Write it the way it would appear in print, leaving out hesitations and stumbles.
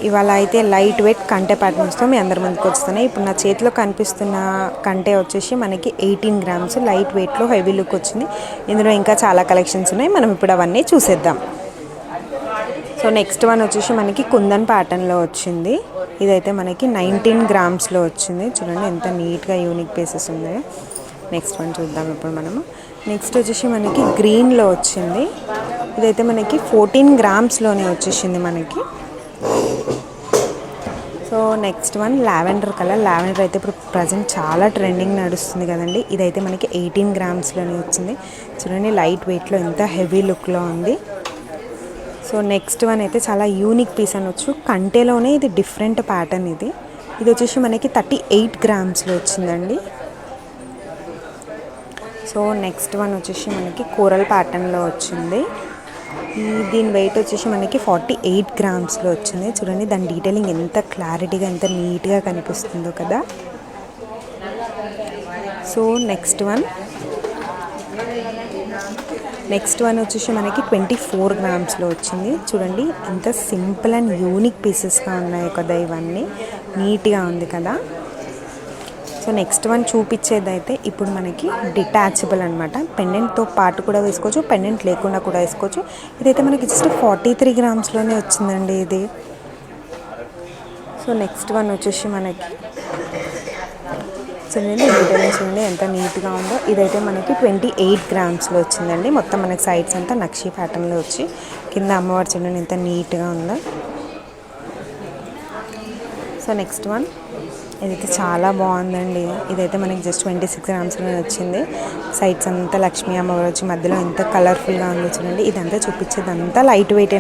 ఇవాళ అయితే light weight కంటె ప్యాటర్న్స్తో మీ అందరి ముందుకు వస్తున్నాయి. ఇప్పుడు నా చేతిలో కనిపిస్తున్న కంటె వచ్చేసి మనకి 18 గ్రామ్స్ లైట్ వెయిట్లో హెవీ లుక్ వచ్చింది. ఇందులో ఇంకా చాలా కలెక్షన్స్ ఉన్నాయి, మనం ఇప్పుడు అవన్నీ చూసేద్దాం. సో నెక్స్ట్ వన్ వచ్చేసి మనకి కుందన్ ప్యాటర్న్లో వచ్చింది. ఇదైతే మనకి 19 గ్రామ్స్లో వచ్చింది. చూడండి ఎంత నీట్గా యూనిక్ పీసెస్ ఉన్నాయో. నెక్స్ట్ వన్ చూద్దాం ఇప్పుడు మనము. నెక్స్ట్ వచ్చేసి మనకి గ్రీన్లో వచ్చింది. ఇదైతే మనకి 14 గ్రామ్స్లోనే వచ్చేసింది మనకి. So next one lavender colour. Lavender అయితే ఇప్పుడు ప్రజెంట్ చాలా ట్రెండింగ్ నడుస్తుంది కదండి. ఇదైతే మనకి 18 గ్రామ్స్లోనే వచ్చింది. చూడండి లైట్ వెయిట్లో ఎంత హెవీ లుక్లో ఉంది. సో నెక్స్ట్ వన్ అయితే చాలా యూనిక్ పీస్ అనొచ్చు. కంటెలోనే ఇది డిఫరెంట్ ప్యాటర్న్. ఇది వచ్చేసి మనకి 38 గ్రామ్స్లో వచ్చిందండి. సో నెక్స్ట్ వన్ వచ్చేసి మనకి కోరల్ ప్యాటర్న్లో వచ్చింది. దీని వెయిట్ వచ్చేసి మనకి 48 గ్రామ్స్లో వచ్చింది. చూడండి దాని డీటెయిలింగ్ ఎంత క్లారిటీగా ఎంత నీట్గా కనిపిస్తుందో కదా. సో నెక్స్ట్ వన్ వచ్చేసి మనకి 24 గ్రామ్స్లో వచ్చింది. చూడండి ఎంత సింపుల్ అండ్ యూనిక్ పీసెస్గా ఉన్నాయి కదా, ఇవన్నీ నీట్గా ఉంది కదా. సో నెక్స్ట్ వన్ చూపించేది అయితే ఇప్పుడు మనకి డిటాచబుల్ అనమాట. పెండెంట్తో పాటు కూడా వేసుకోవచ్చు, పెండెంట్ లేకుండా కూడా వేసుకోవచ్చు. ఇదైతే మనకి జస్ట్ 43 గ్రామ్స్లోనే వచ్చిందండి ఇది. సో నెక్స్ట్ వన్ వచ్చేసి మనకి చూడండి డీటెయిలింగ్ చూడండి ఎంత నీట్గా ఉందో. ఇదైతే మనకి 28 గ్రామ్స్లో వచ్చిందండి. మొత్తం మనకి సైడ్స్ అంతా నక్షి ప్యాటర్న్లో వచ్చి కింద అమ్మవారు చూడండి ఎంత నీట్గా ఉందో. సో నెక్స్ట్ వన్ ఇదైతే చాలా బాగుందండి. ఇదైతే మనకి జస్ట్ 26 గ్రామ్స్లో వచ్చింది. సైడ్స్ అంతా లక్ష్మీ అమ్మవారు వచ్చి మధ్యలో ఎంత కలర్ఫుల్గా ఉందో చూడండి. ఇదంతా చూపించేది అంతా లైట్ వెయిట్